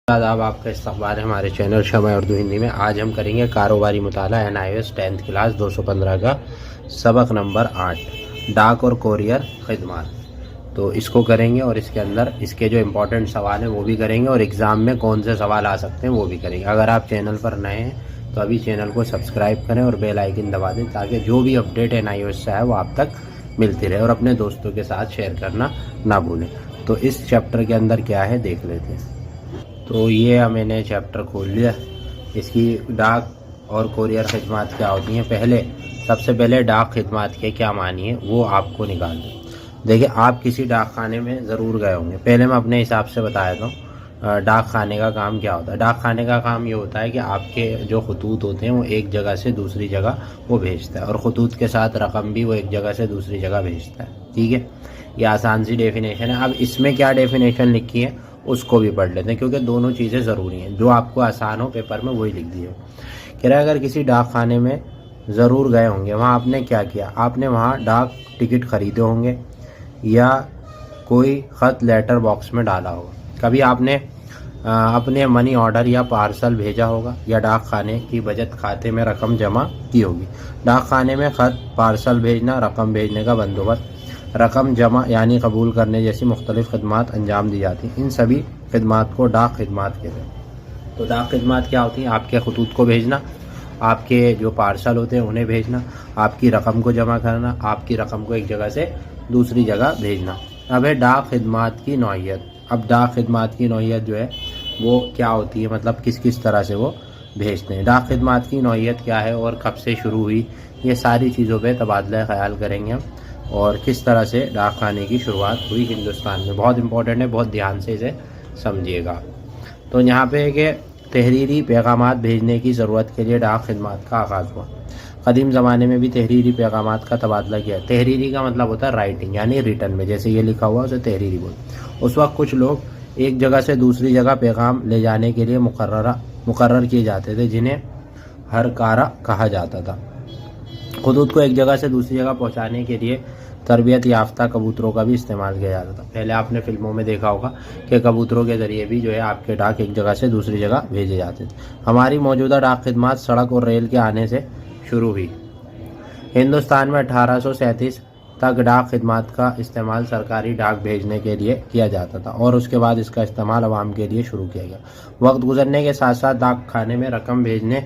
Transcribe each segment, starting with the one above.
आदाब, आपका इस्तकबाल है हमारे चैनल शमा उर्दू हिंदी में। आज हम करेंगे कारोबारी मुताला NIOS 10th क्लास 215 का सबक नंबर 8 डाक और कोरियर खिदमत। तो इसको करेंगे और इसके अंदर इसके जो इम्पोर्टेंट सवाल हैं वो भी करेंगे और एग्ज़ाम में कौन से सवाल आ सकते हैं वो भी करेंगे। अगर आप चैनल पर नए हैं तो अभी चैनल को सब्सक्राइब करें और बेल आइकन दबा दें ताकि जो भी अपडेट NIOS से है वो आप तक मिलती रहे और अपने दोस्तों के साथ शेयर करना ना भूलें। तो इस चैप्टर के अंदर क्या है देख लेते हैं। तो ये मैंने चैप्टर खोल लिया। इसकी डाक और कोरियर खिदमत क्या होती हैं, सबसे पहले डाक खिदमत के क्या मानी है वो आपको निकाल दें। देखिए, आप किसी डाक खाने में ज़रूर गए होंगे। पहले मैं अपने हिसाब से बताया था डाक खाने का काम क्या होता है। डाक खाने का काम ये होता है कि आपके जो खतूत होते हैं वो एक जगह से दूसरी जगह वो भेजता है और खतूत के साथ रकम भी वो एक जगह से दूसरी जगह भेजता है। ठीक है, ये आसान सी डेफिनेशन है। अब इसमें क्या डेफिनेशन लिखी है उसको भी पढ़ लेते हैं क्योंकि दोनों चीज़ें ज़रूरी हैं। जो आपको आसान हो पेपर में वही लिख दिए। कह रहा है अगर किसी डाक खाने में ज़रूर गए होंगे, वहाँ आपने क्या किया, आपने वहाँ डाक टिकट ख़रीदे होंगे या कोई ख़त लेटर बॉक्स में डाला होगा। कभी आपने अपने मनी ऑर्डर या पार्सल भेजा होगा या डाक खाने की बचत खाते में रकम जमा की होगी। डाक खाने में ख़त, पार्सल भेजना, रकम भेजने का बंदोबस्त, रकम जमा यानी कबूल करने जैसी मुख्तलिफ़ खिदमत अंजाम दी जाती हैं। इन सभी खिदमत को डाक खिदमत कहते हैं। तो डाक खिदमत क्या होती हैं? आपके खतूत को भेजना, आपके जो पार्सल होते हैं उन्हें भेजना, आपकी रकम को जमा करना, आपकी रकम को एक जगह से दूसरी जगह भेजना। अब है डाक खिदमत की नौइयत। अब डाक खिदमत की नौइयत जो है वो क्या होती है, मतलब किस किस तरह से वो भेजते हैं। डाक खिदमत की नौइयत क्या है और कब से शुरू हुई, ये सारी चीज़ों पर तबादला ख्याल करेंगे हम और किस तरह से डाक खाने की शुरुआत हुई हिंदुस्तान में। बहुत इंपॉर्टेंट है, बहुत ध्यान से इसे समझिएगा। तो यहाँ पे है कि तहरीरी पैगामात भेजने की ज़रूरत के लिए डाक खिदमत का आगाज़ हुआ। कदीम ज़माने में भी तहरीरी पैगामात का तबादला किया। तहरीरी का मतलब होता है राइटिंग यानी रिटन में, जैसे ये लिखा हुआ उसे तहरीरी बोल। उस वक्त कुछ लोग एक जगह से दूसरी जगह पैगाम ले जाने के लिए मुकर्रर किए जाते थे जिन्हें हरकारा कहा जाता था। खतूत को एक जगह से दूसरी जगह पहुंचाने के लिए तरबियत याफ्ता कबूतरों का भी इस्तेमाल किया जाता था। पहले आपने फिल्मों में देखा होगा कि कबूतरों के ज़रिए भी जो है आपके डाक एक जगह से दूसरी जगह भेजे जाते थे। हमारी मौजूदा डाक खिदमत सड़क और रेल के आने से शुरू हुई। हिंदुस्तान में 1837 तक डाक खिदमत का इस्तेमाल सरकारी डाक भेजने के लिए किया जाता था और उसके बाद इसका इस्तेमाल आवाम के लिए शुरू किया गया। वक्त गुजरने के साथ साथ डाक खाने में रकम भेजने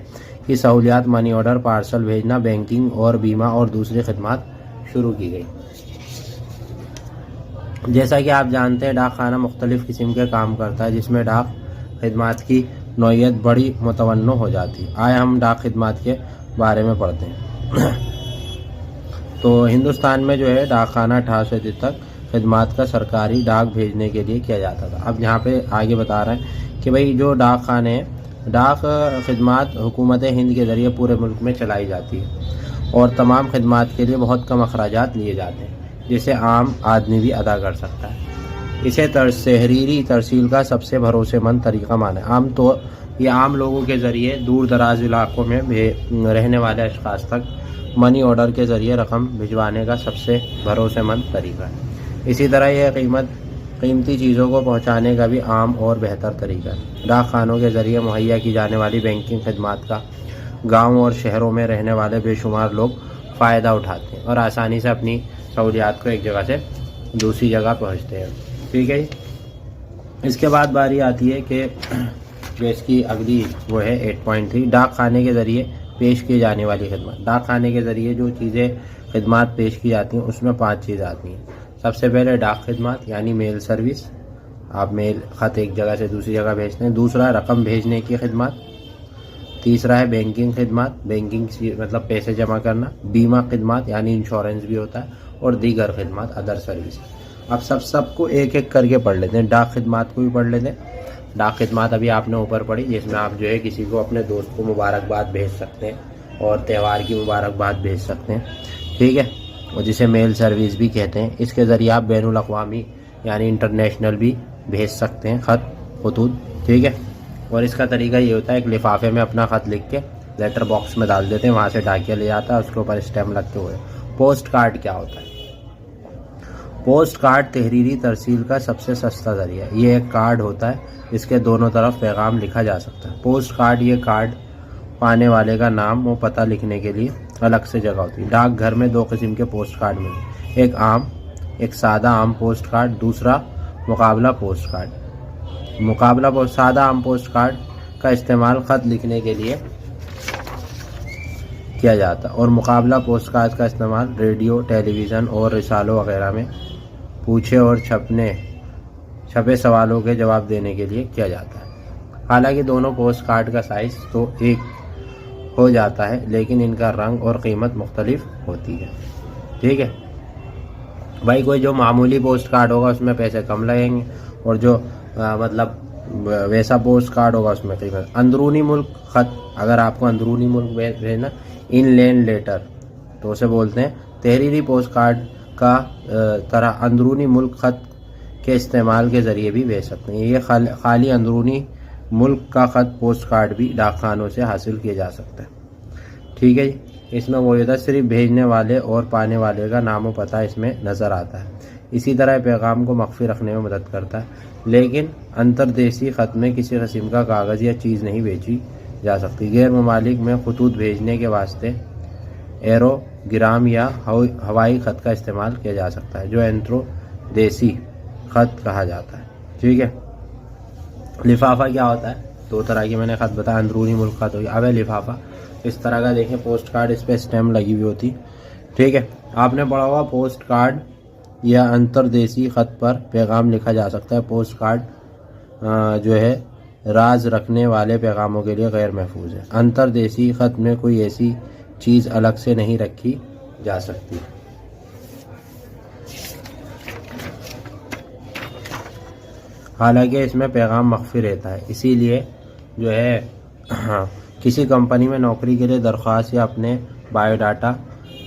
की सहूलियात, मनी ऑर्डर, पार्सल भेजना, बैंकिंग और बीमा और दूसरी खिदमत शुरू की गई। जैसा कि आप जानते हैं डाक खाना मुख्तलिफ़ किस्म के काम करता है जिसमें डाक खिदमत की नौइयत बड़ी मुतवन्नो हो जाती है। आए हम डाक खिदमत के बारे में पढ़ते हैं। तो हिंदुस्तान में जो है डाक खाना 1837 तक खिदमत का सरकारी डाक भेजने के लिए किया जाता था। अब यहाँ पे आगे बता रहे हैं कि भाई जो डाक खाने हैं, डाक खिदमत हुकूमत हिंद के ज़रिए पूरे मुल्क में चलाई जाती है और तमाम खिदमत के लिए बहुत कम अखराजात लिए जाते हैं जिसे आम आदमी भी अदा कर सकता है। इसे तहरीरी तरसील का सबसे भरोसेमंद तरीका माना है। ये आम लोगों के ज़रिए दूर दराज इलाकों में रहने वाले अशखास तक मनी ऑर्डर के ज़रिए रकम भिजवाने का सबसे भरोसेमंद तरीका है। इसी तरह यह कीमती चीज़ों को पहुंचाने का भी आम और बेहतर तरीका है। डाक खानों के ज़रिए मुहैया की जाने वाली बैंकिंग खिदमत का गाँव और शहरों में रहने वाले बेशुमार लोग फ़ायदा उठाते हैं और आसानी से अपनी सहूलियात को एक जगह से दूसरी जगह पहुंचते हैं। ठीक है, इसके बाद बारी आती है कि जो इसकी अगली वो है 8.3 डाक खाने के ज़रिए पेश की जाने वाली खिदमत। डाक खाने के ज़रिए जो चीज़ें खिदमत पेश की जाती हैं उसमें 5 चीज़ आती हैं। सबसे पहले डाक खिदमत यानी मेल सर्विस, आप मेल ख़त एक जगह से दूसरी जगह भेजते हैं। दूसरा रकम भेजने की खिदमत। तीसरा है बैंकिंग खिदमत, बैंकिंग मतलब पैसे जमा करना। बीमा खिदमत यानी इंश्योरेंस भी होता है और दीगर खिदमत अदर सर्विस। अब सबको एक एक करके पढ़ लेते हैं। डाक खिदमत को भी पढ़ लेते हैं। डाक खिदमत अभी आपने ऊपर पढ़ी जिसमें आप जो है किसी को अपने दोस्त को मुबारकबाद भेज सकते हैं और त्यौहार की मुबारकबाद भेज सकते हैं। ठीक है, और जिसे मेल सर्विस भी कहते हैं। इसके ज़रिए आप बैनुल अक़वामी यानी इंटरनेशनल भी भेज सकते हैं ख़त खतूत। ठीक है, और इसका तरीका ये होता है एक लिफाफे में अपना ख़त लिख के लेटर बॉक्स में डाल देते हैं, वहाँ से डाकिया ले जाता है, उसके ऊपर स्टैम्प लगते हुए। पोस्ट कार्ड क्या होता है? पोस्ट कार्ड तहरीरी तरसील का सबसे सस्ता जरिया है। ये एक कार्ड होता है, इसके दोनों तरफ पैगाम लिखा जा सकता है। पोस्ट कार्ड, ये कार्ड पाने वाले का नाम और पता लिखने के लिए अलग से जगह होती है। डाकघर में 2 किस्म के पोस्ट कार्ड मिलते हैं, एक सादा आम पोस्ट कार्ड, दूसरा मुकाबला पोस्ट कार्ड। सादा आम पोस्ट कार्ड का इस्तेमाल खत लिखने के लिए किया जाता है और मुकाबला पोस्ट कार्ड का इस्तेमाल रेडियो, टेलीविज़न और रिसालों वगैरह में पूछे और छपे सवालों के जवाब देने के लिए किया जाता है। हालांकि दोनों पोस्ट कार्ड का साइज़ तो एक हो जाता है, लेकिन इनका रंग और कीमत मुख्तलिफ होती है। ठीक है भाई, कोई जो मामूली पोस्ट कार्ड होगा उसमें पैसे कम लगेंगे और जो मतलब वैसा पोस्ट कार्ड होगा उसमें कीमत। अंदरूनी मुल्क खत, अगर आपको अंदरूनी मुल्क भेजना, इनलैंड लेटर तो उसे बोलते हैं। तहरीरी पोस्ट कार्ड का तरह अंदरूनी मुल्क खत के इस्तेमाल के ज़रिए भी भेज सकते हैं। ये खाली अंदरूनी मुल्क का ख़त पोस्ट कार्ड भी डाकखानों से हासिल किया जा सकता है। ठीक है जी, इसमें वो होता है सिर्फ भेजने वाले और पाने वाले का नाम और पता इसमें नज़र आता है। इसी तरह पैगाम को मख्फी रखने में मदद करता है, लेकिन अंतर्देशी ख़त में किसी किस्म का कागज़ या चीज़ नहीं भेजी जा सकती। गैर ममालिक में खतूत भेजने के वास्ते एरोग्राम या हवाई ख़त का इस्तेमाल किया जा सकता है, जो अंतर्देशी ख़त कहा जाता है। ठीक है, लिफाफा क्या होता है? 2 तरह की मैंने ख़त बताया, अंदरूनी मुल्क ख़त हो गया। अब है लिफाफा, इस तरह का देखें पोस्ट कार्ड, इस पर स्टैम्प लगी हुई होती। ठीक है, आपने पढ़ा होगा पोस्ट कार्ड या अंतर्देशी ख़त पर पैगाम लिखा जा सकता है। पोस्ट कार्ड जो है राज रखने वाले पैगामों के लिए गैर महफूज है। अंतर्देशी ख़त में कोई ऐसी चीज़ अलग से नहीं रखी जा सकती। हालांकि इसमें पैगाम मख्फी रहता है, इसीलिए जो है किसी कंपनी में नौकरी के लिए दरख्वास्त या अपने बायोडाटा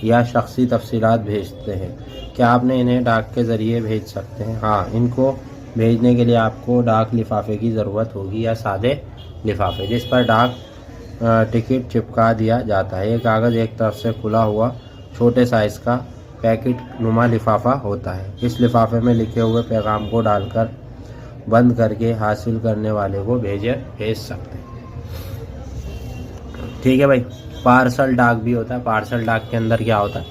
या शख्सी तफसीलात भेजते हैं, क्या आपने इन्हें डाक के ज़रिए भेज सकते हैं? हाँ, इनको भेजने के लिए आपको डाक लिफाफे की ज़रूरत होगी या सादे लिफाफे, जिस पर डाक टिकट चिपका दिया जाता है। ये कागज़ एक तरफ से खुला हुआ छोटे साइज़ का पैकेट नुमा लिफाफा होता है। इस लिफाफे में लिखे हुए पैगाम को डालकर बंद करके हासिल करने वाले को भेज सकते हैं। ठीक है भाई, पार्सल डाक भी होता है। पार्सल डाक के अंदर क्या होता है,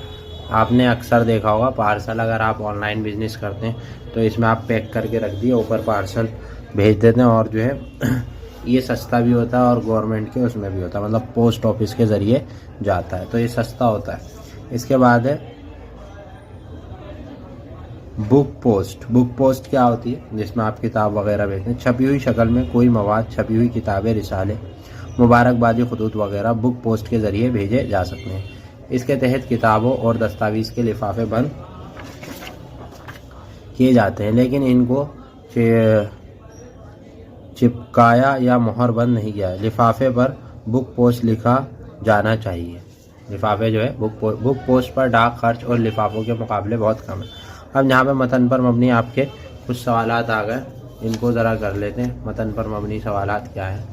आपने अक्सर देखा होगा, पार्सल अगर आप ऑनलाइन बिजनेस करते हैं तो इसमें आप पैक करके रख दिए, ऊपर पार्सल भेज देते हैं और जो है ये सस्ता भी होता है और गवर्नमेंट के उसमें भी होता है, मतलब पोस्ट ऑफिस के ज़रिए जाता है, तो ये सस्ता होता है। इसके बाद है बुक पोस्ट। बुक पोस्ट क्या होती है, जिसमें आप किताब वगैरह भेजते हैं। छपी हुई शक्ल में कोई मवाद, छपी हुई किताबें, रिसाले, मुबारकबादी खतूत वगैरह बुक पोस्ट के ज़रिए भेजे जा सकते हैं। इसके तहत किताबों और दस्तावेज़ के लिफाफे बंद किए जाते हैं, लेकिन इनको चिपकाया या मोहर बंद नहीं किया। लिफाफे पर बुक पोस्ट लिखा जाना चाहिए। लिफाफे जो है बुक पोस्ट पर डाक खर्च और लिफाफों के मुकाबले बहुत कम है। अब यहाँ पे मतन पर मबनी आपके कुछ सवालात आ गए, इनको ज़रा कर लेते हैं। मतन पर मबनी सवालात क्या है,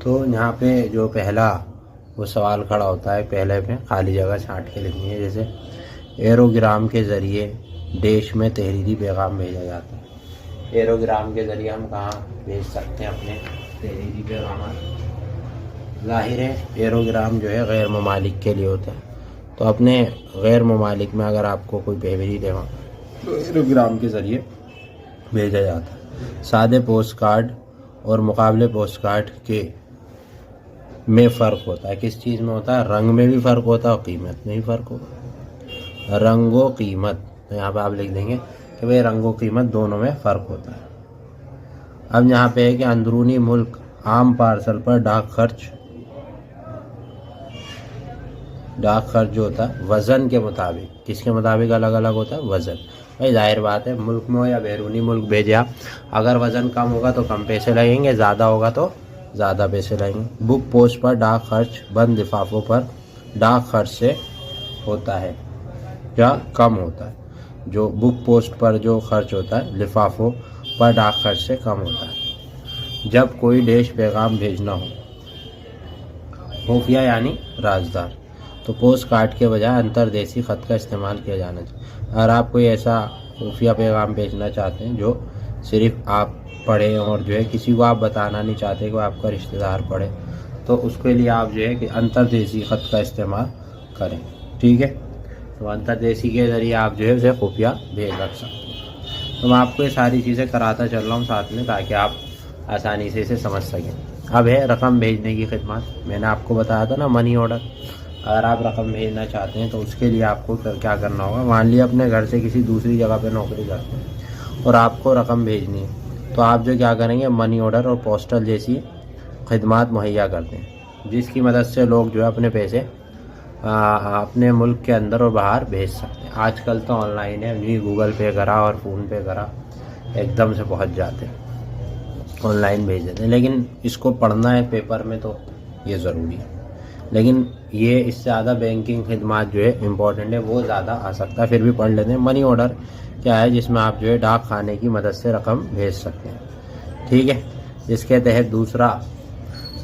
तो यहाँ पे जो पहला वो सवाल खड़ा होता है, पहले पे खाली जगह छांट के लिखनी है। जैसे एरोग्राम के ज़रिए देश में तहरीरी पैगाम भेजा जाता है। एरोग्राम के ज़रिए हम कहाँ भेज सकते हैं अपने तहरीरी पैगाम? ज़ाहिर है एरोग्राम जो है गैर ममालिक के लिए होता है, तो अपने गैर ममालिक में अगर आपको कोई भेज देगा तो एरोग्राम के ज़रिए भेजा जाता है। सादे पोस्ट कार्ड और मुकाबले पोस्ट कार्ड के में फ़र्क होता है। किस चीज़ में होता है? रंग में भी फ़र्क होता है और कीमत में भी फ़र्क होता है। रंगो कीमत, तो यहाँ पे आप लिख देंगे कि भाई रंगो कीमत दोनों में फ़र्क होता है। अब यहाँ पे है कि अंदरूनी मुल्क आम पार्सल पर डाक खर्च जो होता है वज़न के मुताबिक, किसके मुताबिक अलग अलग होता है? वज़न। भाई जाहिर बात है, मुल्क में हो या बैरूनी मुल्क भेजे आप, अगर वज़न कम होगा तो कम पैसे लगेंगे, ज़्यादा होगा तो ज़्यादा पैसे लगेंगे। बुक पोस्ट पर डाक खर्च बंद लिफाफों पर डाक खर्च से होता है या कम होता है। जो बुक पोस्ट पर जो खर्च होता है लिफाफों पर डाक खर्च से कम होता है। जब कोई देश पैगाम भेजना हो, खुफिया यानी राजदार, तो पोस्ट कार्ड के बजाय अंतर्देशी ख़त का इस्तेमाल किया जाना चाहिए। अगर आप कोई ऐसा खुफिया पैगाम भेजना चाहते हैं जो सिर्फ आप पढ़ें और जो है किसी को आप बताना नहीं चाहते कि आपका रिश्तेदार पढ़े, तो उसके लिए आप जो है कि अंतर्देशीय ख़त का इस्तेमाल करें। ठीक है, तो अंतर्देशीय के ज़रिए आप जो है उसे खुफिया भेज रख सकते हैं। तो मैं आपको ये सारी चीज़ें कराता चल रहा हूँ साथ में, ताकि आप आसानी से इसे समझ सकें। अब है रकम भेजने की खिदमत। मैंने आपको बताया था ना मनी ऑर्डर। अगर आप रकम भेजना चाहते हैं तो उसके लिए आपको क्या करना होगा। मान लिया अपने घर से किसी दूसरी जगह पे नौकरी करते हैं और आपको रकम भेजनी है, तो आप जो क्या करेंगे, मनी ऑर्डर और पोस्टल जैसी खिदमत मुहैया करते हैं, जिसकी मदद से लोग जो है अपने पैसे अपने मुल्क के अंदर और बाहर भेज सकते हैं। आजकल तो ऑनलाइन है, जी गूगल पे करा और फ़ोन पे करा, एकदम से पहुंच जाते हैं, ऑनलाइन भेज देते हैं। लेकिन इसको पढ़ना है पेपर में तो ये ज़रूरी है। लेकिन ये इससे ज़्यादा बैंकिंग खिदमत जो है इम्पोर्टेंट है, वो ज़्यादा आ सकता है, फिर भी पढ़ लेते हैं। मनी ऑर्डर क्या है, जिसमें आप जो है डाक खाने की मदद से रकम भेज सकते हैं। ठीक है, जिसके तहत दूसरा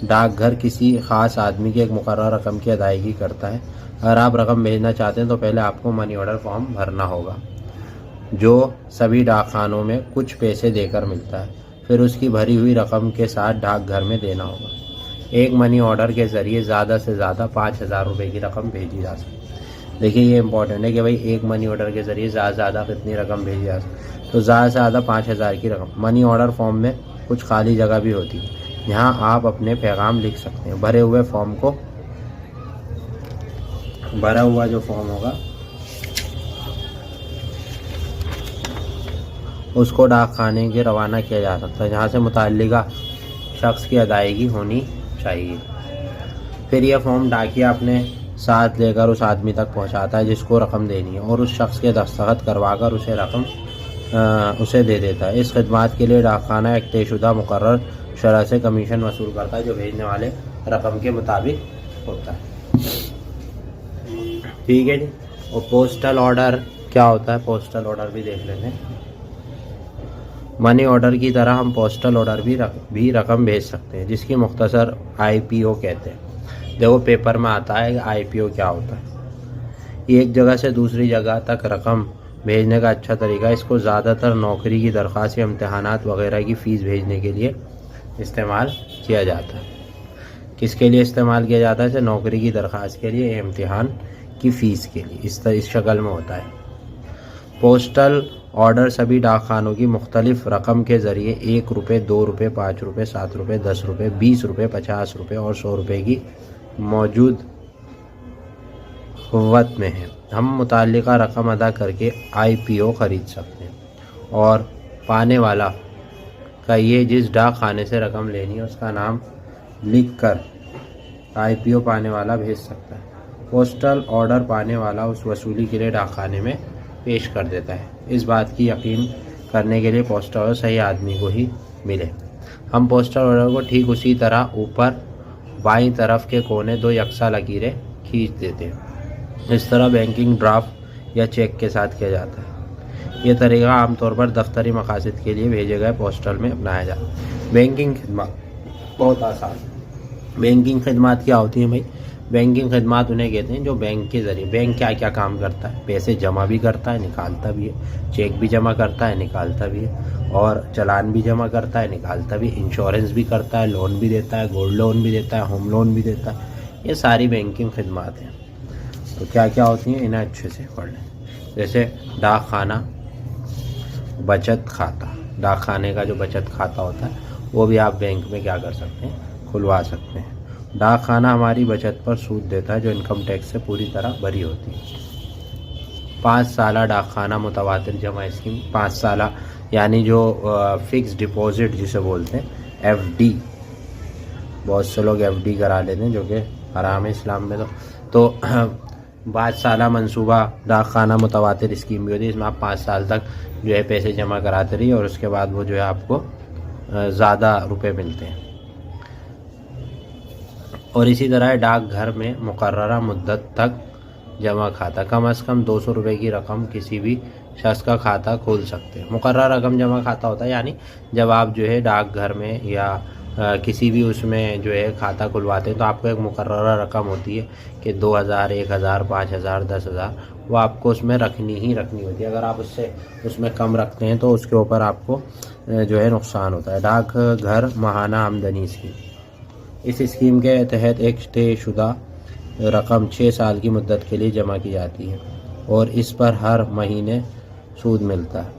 डाकघर किसी ख़ास आदमी की एक मुकर्रर रकम की अदायगी करता है। अगर आप रकम भेजना चाहते हैं तो पहले आपको मनी ऑर्डर फॉर्म भरना होगा, जो सभी डाकखानों में कुछ पैसे देकर मिलता है। फिर उसकी भरी हुई रकम के साथ डाकघर में देना होगा। एक मनी ऑर्डर के ज़रिए ज़्यादा से ज़्यादा 5,000 रुपये की रकम भेजी जा सकती है। देखिए ये इंपॉर्टेंट है कि भाई एक मनी ऑर्डर के ज़रिए ज़्यादा से ज़्यादा कितनी रकम भेजी जा सकती है, तो ज़्यादा से ज़्यादा 5,000 की रकम। मनी ऑर्डर फॉर्म में कुछ खाली जगह भी होती है, यहाँ आप अपने पैगाम लिख सकते हैं। भरे हुए फॉर्म को, भरा हुआ जो फॉर्म होगा उसको डाक खाने के रवाना किया जा सकता है, जहाँ से मुतल्लिका शख्स की अदायगी होनी चाहिए। फिर यह फॉर्म डाकिया अपने साथ लेकर उस आदमी तक पहुँचाता है जिसको रकम देनी है, और उस शख्स के दस्तखत करवाकर उसे रकम उसे दे देता है। इस खिदमत के लिए डाकखाना एक तयशुदा मुकर्रर शरह से कमीशन वसूल करता है, जो भेजने वाले रकम के मुताबिक होता है। ठीक है जी। और पोस्टल ऑर्डर क्या होता है, पोस्टल ऑर्डर भी देख लेते हैं। मनी ऑर्डर की तरह हम पोस्टल ऑर्डर भी रकम भेज सकते हैं, जिसकी मुख्तसर IPO कहते हैं। देखो पेपर में आता है कि IPO क्या होता है। एक जगह से दूसरी जगह तक रकम भेजने का अच्छा तरीका, इसको ज़्यादातर नौकरी की दरख्वास्त या इम्तहानात वगैरह की फ़ीस भेजने के लिए इस्तेमाल किया जाता है। किसके लिए इस्तेमाल किया जाता है? नौकरी की दरख्वास्त के लिए, इम्तिहान की फ़ीस के लिए। इस शक्ल में होता है। पोस्टल ऑर्डर सभी डाकखानों की मुख्तलिफ रकम के ज़रिए 1 रुपये, 2 रुपये, 5 रुपये, 7 रुपये, 10 रुपये, 20 रुपये, 50 रुपये और 100 रुपये की मौजूद क़ुव्वत में है। हम मुतल्लिका रकम अदा करके IPO ख़रीद सकते हैं, और पाने वाला का ये जिस डाक खाने से रकम लेनी है उसका नाम लिख कर IPO पाने वाला भेज सकता है। पोस्टल ऑर्डर पाने वाला उस वसूली के लिए डाक खाने में पेश कर देता है। इस बात की यकीन करने के लिए पोस्टल ऑर्डर सही आदमी को ही मिले। हम पोस्टल ऑर्डर को ठीक उसी तरह ऊपर बाईं तरफ के कोने 2 यकसा लकीरें खींच देते हैं। इस तरह बैंकिंग ड्राफ्ट या चेक के साथ किया जाता है। यह तरीका आमतौर पर दफ्तरी मकासद के लिए भेजे गए पोस्टल में अपनाया जाता है। बैंकिंग खिदमत बहुत आसान। बैंकिंग खिदमत क्या होती है भाई? बैंकिंग खिदमत उन्हें कहते हैं जो बैंक के ज़रिए, बैंक क्या क्या काम करता है, पैसे जमा भी करता है, निकालता भी है, चेक भी जमा करता है, निकालता भी है, और चालान भी जमा करता है, निकालता भी, इंश्योरेंस भी करता है, लोन भी देता है, गोल्ड लोन भी देता है, होम लोन भी देता है। ये सारी बैंकिंग खिदमत हैं। तो क्या क्या होती हैं इन्हें अच्छे से पढ़ लें। जैसे डाक खाना, बचत खाता। डाक खाने का जो बचत खाता होता है वो भी आप बैंक में क्या कर सकते हैं, खुलवा सकते हैं। डाक खाना हमारी बचत पर सूद देता है जो इनकम टैक्स से पूरी तरह भरी होती है। 5 साला डाक खाना मुतवातिर जमा स्कीम। 5 साला यानी जो फिक्स डिपॉजिट जिसे बोलते हैं, FD। बहुत से लोग FD करा लेते हैं जो कि हराम है इस्लाम में। तो 5 साला मंसूबा डाक खाना मुतवातिर स्कीम भी होती है। इसमें आप 5 साल तक जो है पैसे जमा कराते रहिए, और उसके बाद वो जो है आपको ज़्यादा रुपए मिलते हैं। और इसी तरह डाकघर में मुकर्ररा मुद्दत तक जमा खाता, कम से कम 200 रुपये की रकम किसी भी शख्स का खाता खोल सकते हैं। मुकर्रर रकम जमा खाता होता है यानी जब आप जो है डाकघर में या किसी भी उसमें जो है खाता खुलवाते हैं तो आपको एक मुकर्ररा रकम होती है कि 2000, 1000, 5000, 10,000 वो आपको उसमें रखनी ही रखनी होती है। अगर आप उसमें कम रखते हैं तो उसके ऊपर आपको जो है नुकसान होता है। डाक घर माहाना आमदनी स्कीम, इस स्कीम के तहत एक तयशुदा रकम 6 साल की मुद्दत के लिए जमा की जाती है और इस पर हर महीने सूद मिलता है।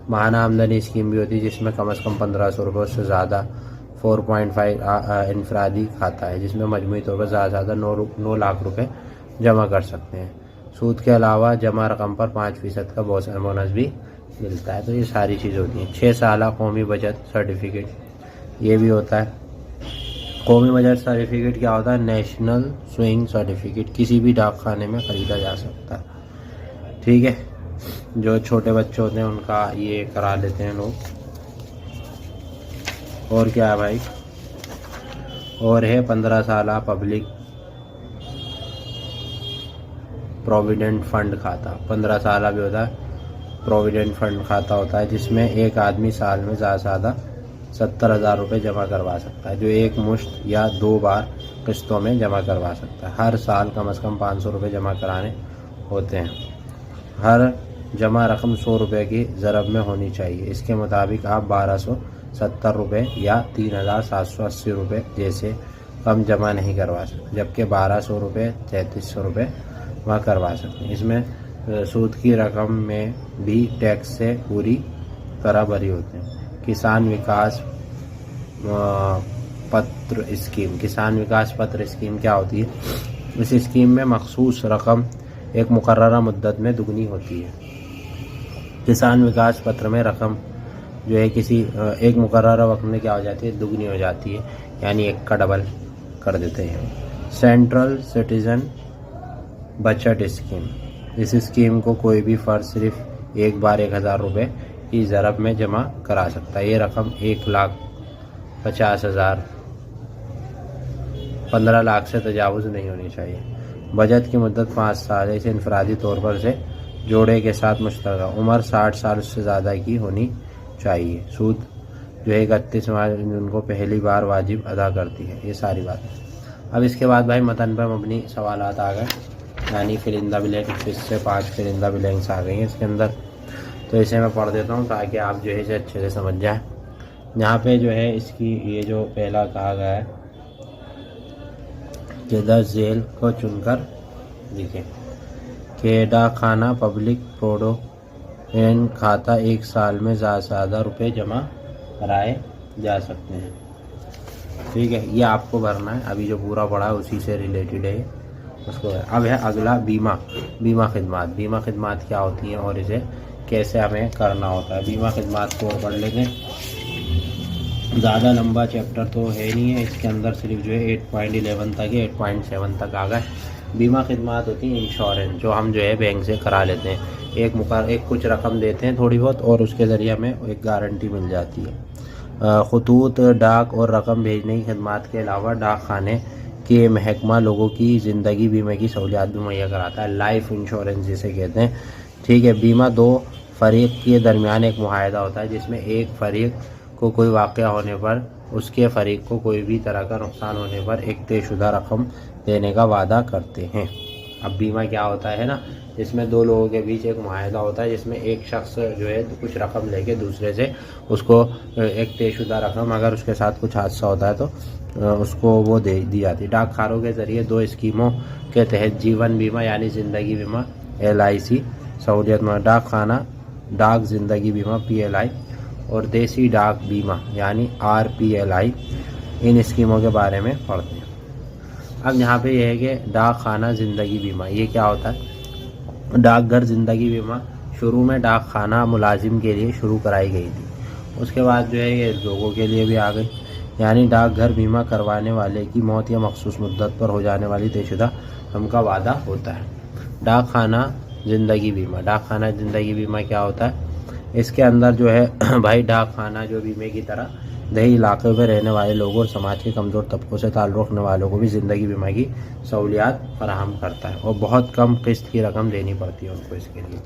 माहाना आमदनी स्कीम भी होती है जिसमें कम से कम 1500 रुपये से ज़्यादा 4.5 इनफरादी खाता है जिसमें मजमूई तौर पर ज़्यादा से ज़्यादा 9 लाख रुपए जमा कर सकते हैं। सूद के अलावा जमा रकम पर 5% का बोनस भी मिलता है। तो ये सारी चीज़ होती हैं। 6 साल कौमी बचत सर्टिफिकेट ये भी होता है। कौमी बचत सर्टिफिकेट क्या होता है? नेशनल स्विंग सर्टिफिकेट, किसी भी डाक खाने में ख़रीदा जा सकता है। ठीक है, जो छोटे बच्चे होते हैं उनका ये करा लेते हैं लोग। और क्या है भाई? और है 15 साल पब्लिक प्रोविडेंट फंड खाता। 15 साल भी होता है प्रोविडेंट फंड खाता होता है जिसमें एक आदमी साल में ज़्यादा से ज़्यादा 70,000 रुपये जमा करवा सकता है, जो एक मुश्त या 2 बार किस्तों में जमा करवा सकता है। हर साल कम से कम 500 रुपये जमा कराने होते हैं। हर जमा रकम 100 रुपये की ज़रब में होनी चाहिए। इसके मुताबिक आप 1270 रुपये या 3780 रुपये जैसे कम जमा नहीं करवा सकते, जबकि 1200 रुपये 3300 रुपये वहाँ करवा सकते हैं। इसमें सूद की रकम में भी टैक्स से पूरी तरह भरी होते हैं। किसान विकास पत्र स्कीम, किसान विकास पत्र स्कीम क्या होती है? इस स्कीम में मखसूस रकम एक मुकर्ररा मुद्दत में दुगनी होती है। किसान विकास पत्र में रकम जो है किसी एक मुकर्ररा वक्त में क्या हो जाती है? दुगनी हो जाती है, यानी एक का डबल कर देते हैं। सेंट्रल सिटीजन बचत स्कीम, इस स्कीम को कोई भी फ़र्द सिर्फ एक बार 1000 रुपये की ज़रब में जमा करा सकता है। ये रकम 1,50,000 15 लाख से तजावुज़ नहीं होनी चाहिए। बचत की मुद्दत 5 साल है। इसे इनफरादी तौर पर से जोड़े के साथ मुश्तरका उम्र 60 साल उससे ज़्यादा की होनी चाहिए। सूद जो है 31 मार्च उनको पहली बार वाजिब अदा करती है। ये सारी बातें। अब इसके बाद भाई मतन पर मबनी सवालात आ गए, यानी फिलिंदा ब्लैंक, इससे 5 फिलिंदा ब्लैंक्स आ गई हैं इसके अंदर। तो इसे मैं पढ़ देता हूँ ताकि आप जो है इसे अच्छे से समझ जाएं। यहाँ पे जो है इसकी ये जो पहला कहा गया है कि 10 जेल को चुनकर लिखें कि डाक खाना पब्लिक प्रोविडेंट खाता 1 साल में ज़्यादा से ज़्यादा रुपये जमा कराए जा सकते हैं। ठीक है, ये आपको भरना है। अभी जो पूरा पड़ा है उसी से रिलेटेड है उसको। अब है अगला बीमा खिदमात। बीमा खिदमात क्या होती हैं और इसे कैसे हमें करना होता है। बीमा खिदमात को पढ़ लेंगे। ज़्यादा लंबा चैप्टर तो है नहीं है, इसके अंदर सिर्फ जो है 8.11 तक है, 8.7 तक आ गए। बीमा खिदमात होती है इंश्योरेंस, जो हम जो है बैंक से करा लेते हैं। एक कुछ रकम देते हैं थोड़ी बहुत और उसके ज़रिए हमें एक गारंटी मिल जाती है। खतूत डाक और रकम भेजने की खिदमात के अलावा डाक खाने के महकमा लोगों की ज़िंदगी बीमे की सहूलियात भी मुहैया कराता है, लाइफ इंश्योरेंस जिसे कहते हैं। ठीक है, बीमा 2 फरीक के दरमियान एक मुआहदा होता है जिसमें एक फरीक को कोई वाक़या होने पर उसके फरीक को कोई भी तरह का नुकसान होने पर एक तयशुदा रकम देने का वादा करते हैं। अब बीमा क्या होता है ना, इसमें 2 लोगों के बीच एक मुआहदा होता है जिसमें एक शख्स जो है कुछ रकम लेके दूसरे से उसको एक तयशुदा रकम, अगर उसके साथ कुछ हादसा होता है तो उसको वो दे दी जाती है। डाक खानों के ज़रिए 2 स्कीमों के तहत जीवन बीमा यानी ज़िंदगी बीमा LIC सहूलियत में डाक खाना डाक ज़िंदगी बीमा PLI और देसी डाक बीमा यानी RPLI, इन स्कीमों के बारे में पढ़ते हैं। अब यहाँ पे यह है कि डाक खाना ज़िंदगी बीमा ये क्या होता है। डाकघर ज़िंदगी बीमा शुरू में डाक खाना मुलाजिम के लिए शुरू कराई गई थी, उसके बाद जो है ये लोगों के लिए भी आ गई। यानी डाकघर बीमा करवाने वाले की मौत या मखसूस मुद्दत पर हो जाने वाली तयशुदा रकम का वादा होता है। डाक खाना ज़िंदगी बीमा, डाक खाना ज़िंदगी बीमा क्या होता है? इसके अंदर जो है भाई डाक खाना जो बीमे की तरह दही इलाके में रहने वाले लोगों और समाज के कमज़ोर तबकों से ताल्लुक़ रखने वालों को भी ज़िंदगी बीमा की सहूलियात फराहम करता है और बहुत कम किस्त की रकम देनी पड़ती है उनको इसके लिए।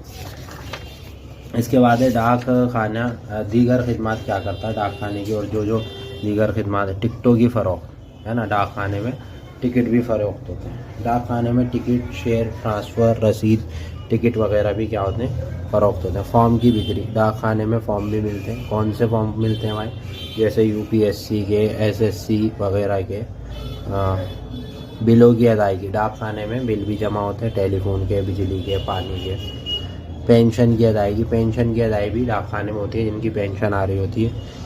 इसके बाद है डाक खाना दीगर खिदमात क्या करता है डाक खाने की, और जो दीगर खिदमत, टिकटों की फ़रोख्त है ना, डाक खाने में टिकट भी फ़रोख्त होते हैं। डाक खाने में टिकट, शेयर, ट्रांसफ़र, रसीद, टिकट वगैरह भी क्या होते हैं, फ़रोख्त होते हैं। फॉर्म की बिक्री, डाक खाने में फ़ॉर्म भी मिलते हैं। कौन से फॉर्म मिलते हैं भाई, जैसे यूपीएससी के, एसएससी वगैरह के। बिलों की अदायगी, डाक खाने में बिल भी जमा होते हैं, टेलीफोन के, बिजली के, पानी के। पेंशन की अदायगी, पेंशन की अदायगी भी डाक खाने में होती है जिनकी पेंशन आ रही होती है।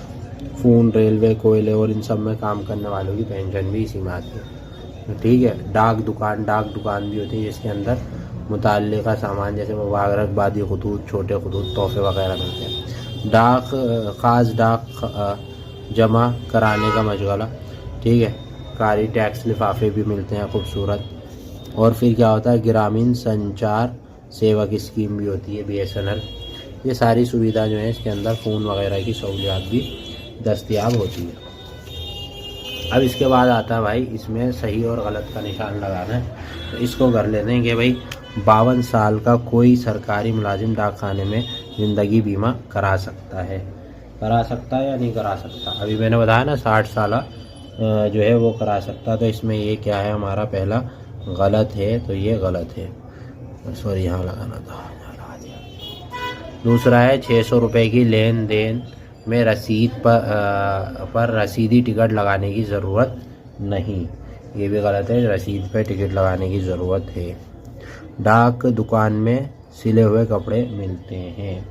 फ़ोन, रेलवे, कोयले और इन सब में काम करने वालों की पेंशन भी इसी में आती है, ठीक है। डाक दुकान भी होती है जिसके अंदर मुताल्लिका सामान जैसे मुबारकबादी खतूत, छोटे खतूत, तोहफे वगैरह मिलते हैं। ख़ास डाक जमा कराने का मशगला, ठीक है। कारी टैक्स लिफाफे भी मिलते हैं खूबसूरत। और फिर क्या होता है, ग्रामीण संचार सेवक स्कीम भी होती है, BSNL। ये सारी सुविधा जो है इसके अंदर फ़ोन वगैरह की सहूलियात भी दस्तयाब होती है। अब इसके बाद आता है भाई, इसमें सही और गलत का निशान लगाना है। तो इसको कर लेते हैं कि भाई 52 साल का कोई सरकारी मुलाजिम डाक खाने में ज़िंदगी बीमा करा सकता है या नहीं करा सकता। अभी मैंने बताया ना 60 साल जो है वो करा सकता। तो इसमें ये क्या है, हमारा पहला गलत है, तो ये गलत है, सॉरी यहाँ लगाना था, लगा दिया। दूसरा है 600 रुपये की लेन देन में रसीद पर रसीदी टिकट लगाने की ज़रूरत नहीं, ये भी गलत है, रसीद पर टिकट लगाने की ज़रूरत है। डाक दुकान में सिले हुए कपड़े मिलते हैं,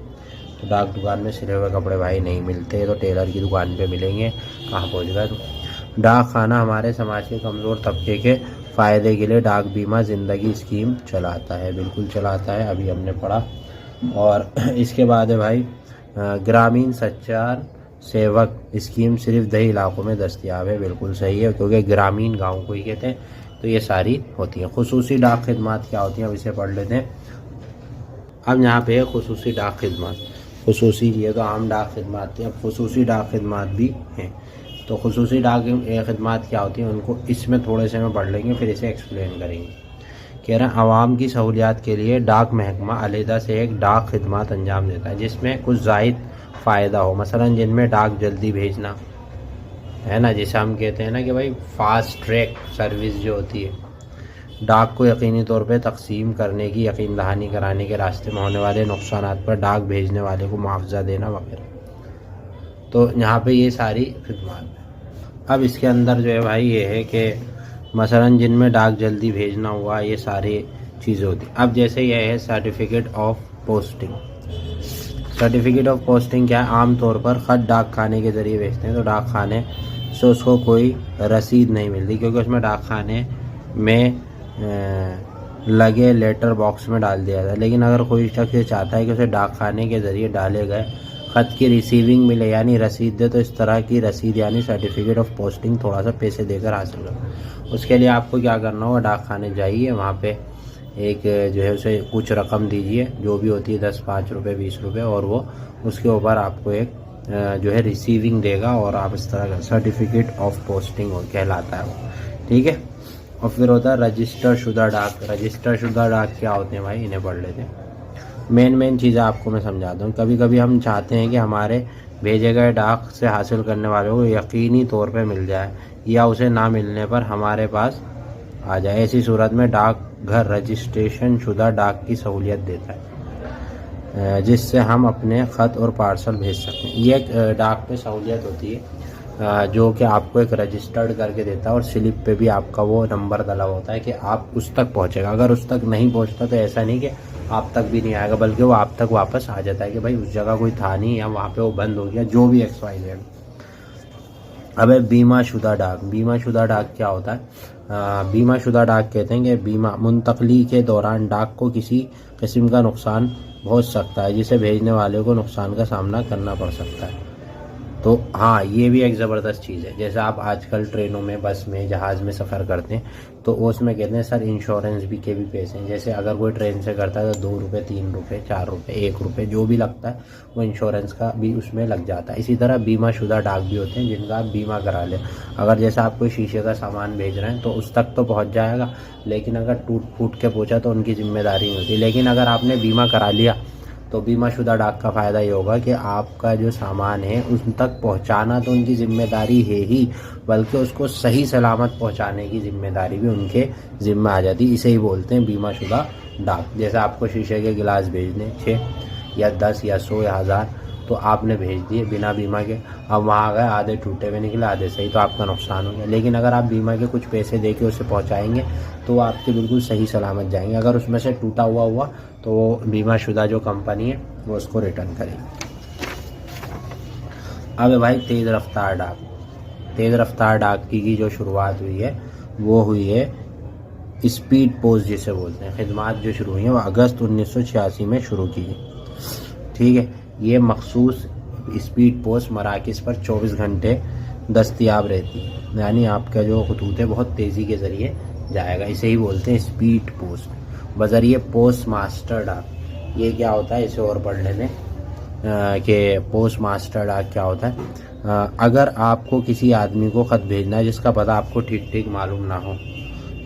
तो डाक दुकान में सिले हुए कपड़े भाई नहीं मिलते, तो टेलर की दुकान पे मिलेंगे। कहाँ पहुँच गए तुम। डाक खाना हमारे समाज के कमज़ोर तबके के फ़ायदे के लिए डाक बीमा ज़िंदगी स्कीम चलाता है, बिल्कुल चलाता है, अभी हमने पढ़ा। और इसके बाद है भाई ग्रामीण संचार सेवक स्कीम सिर्फ 10 इलाकों में दस्तयाब है, बिल्कुल सही है, क्योंकि ग्रामीण गांव को ही कहते हैं। तो ये सारी होती हैं। खुसूसी डाक खिदमत क्या होती हैं, अब इसे पढ़ लेते हैं। अब यहाँ पे है खुसूसी डाक खिदमत। खुसूसी, ये तो आम डाक खिदमत थी, अब खुसूसी डाक खिदमत भी हैं। तो खुसूसी डाक खिदमत क्या होती है, उनको इसमें थोड़े से में पढ़ लेंगे, फिर इसे एक्सप्लेन करेंगे। कह रहे हैं आवाम की सहूलियात के लिए डाक महकमा अलहदा से एक डाक खिदमत अंजाम देता है जिसमें कुछ ज़ायद फ़ायदा हो, मसलन जिनमें डाक जल्दी भेजना है ना, जैसे हम कहते हैं ना कि भाई फास्ट ट्रैक सर्विस जो होती है, डाक को यकीनी तौर पे तकसीम करने की यकीन दहानी कराने के रास्ते में होने वाले नुकसानात पर डाक भेजने वाले को मुआवजा देना वगैरह। तो यहाँ पे ये सारी खिदमत है। अब इसके अंदर जो है भाई ये है कि मसलन जिनमें डाक जल्दी भेजना हुआ, ये सारी चीज़ें होती। अब जैसे यह है certificate of posting. Certificate of posting क्या है, आमतौर पर ख़त डाक खाने के ज़रिए भेजते हैं, तो डाक खाने से उसको कोई रसीद नहीं मिलती, क्योंकि उसमें डाक खाने में लगे लेटर बॉक्स में डाल दिया था। लेकिन अगर कोई शख्स ये चाहता है कि उसे डाक खाने के ज़रिए डाले गए ख़त की रिसीविंग मिले यानी रसीद दे, तो इस तरह की रसीद यानी सर्टिफिकेट ऑफ पोस्टिंग थोड़ा सा पैसे देकर हासिल करो। उसके लिए आपको क्या करना होगा, डाक खाने जाइए, वहाँ पे एक जो है उसे कुछ रकम दीजिए, जो भी होती है 10, 5 रुपये, 20 रुपये, और वो उसके ऊपर आपको एक जो है रिसीविंग देगा, और आप इस तरह का सर्टिफिकेट ऑफ पोस्टिंग कहलाता है वो, ठीक है। और फिर होता है रजिस्टर शुदा डाक। रजिस्टर शुदा डाक क्या होते हैं भाई, इन्हें पढ़ लेते हैं। मेन चीज़ें आपको मैं समझाता हूँ। कभी कभी हम चाहते हैं कि हमारे भेजे गए डाक से हासिल करने वालों को यकीनी तौर पे मिल जाए, या उसे ना मिलने पर हमारे पास आ जाए। ऐसी सूरत में डाकघर रजिस्ट्रेशन शुदा डाक की सहूलियत देता है, जिससे हम अपने ख़त और पार्सल भेज सकते हैं। ये एक डाक पे सहूलियत होती है जो कि आपको एक रजिस्टर्ड करके देता है, और स्लिप पे भी आपका वो नंबर डला होता है कि आप उस तक पहुँचेगा। अगर उस तक नहीं पहुँचता तो ऐसा नहीं कि आप तक भी नहीं आएगा, बल्कि वो आप तक वापस आ जाता है कि भाई उस जगह कोई था नहीं, या वहाँ पे वो बंद हो गया, जो भी XYZ। अब है बीमा शुदा डाक। बीमा शुदा डाक क्या होता है, बीमा शुदा डाक कहते हैं कि बीमा मुंतकली के दौरान डाक को किसी किस्म का नुकसान पहुँच सकता है, जिसे भेजने वाले को नुकसान का सामना करना पड़ सकता है। तो हाँ, ये भी एक ज़बरदस्त चीज़ है। जैसे आप आजकल ट्रेनों में, बस में, जहाज़ में सफ़र करते हैं, तो उसमें कहते हैं सर इंश्योरेंस भी के भी पैसे हैं। जैसे अगर कोई ट्रेन से करता है तो 2 रुपये, 3 रुपये, 4 रुपये, 1 रुपये, जो भी लगता है वो इंश्योरेंस का भी उसमें लग जाता है। इसी तरह बीमा शुदा डाक भी होते हैं जिनका आप बीमा करा लें। अगर जैसे आप कोई शीशे का सामान भेज रहे हैं तो उस तक तो पहुँच जाएगा, लेकिन अगर टूट फूट के पहुँचा तो उनकी जिम्मेदारी नहीं होती। लेकिन अगर आपने बीमा करा लिया तो बीमाशुदा डाक का फ़ायदा ये होगा कि आपका जो सामान है उन तक पहुंचाना तो उनकी ज़िम्मेदारी है ही, बल्कि उसको सही सलामत पहुंचाने की ज़िम्मेदारी भी उनके ज़िम्मे आ जाती है। इसे ही बोलते हैं बीमाशुदा डाक। जैसे आपको शीशे के गिलास भेजने 6 या 10 या 100 या 1000, तो आपने भेज दिए बिना बीमा के, अब वहाँ गए आधे टूटे हुए निकले आधे सही, तो आपका नुकसान हो गया। लेकिन अगर आप बीमा के कुछ पैसे दे के उसे पहुँचाएँगे तो आपके बिल्कुल सही सलामत जाएंगे। अगर उसमें से टूटा हुआ तो बीमाशुदा जो कंपनी है वो उसको रिटर्न करेगी। अब भाई तेज़ रफ्तार डाक। तेज़ रफ्तार डाक की जो शुरुआत हुई है वो हुई है स्पीड पोस्ट जिसे बोलते हैं। खिदमात जो शुरू हुई है वो अगस्त 1986 में शुरू की है। ठीक है, ये मखसूस स्पीड पोस्ट मराकज़ पर 24 घंटे दस्तयाब रहती है, यानी आपका जो खतूत है बहुत तेज़ी के ज़रिए जाएगा। इसे ही बोलते हैं स्पीड पोस्ट बज़रिए पोस्ट मास्टर डाक। ये क्या होता है, इसे और पढ़ लेते हैं कि पोस्ट मास्टर डाक क्या होता है। अगर आपको किसी आदमी को ख़त भेजना है जिसका पता आपको ठीक ठीक मालूम ना हो,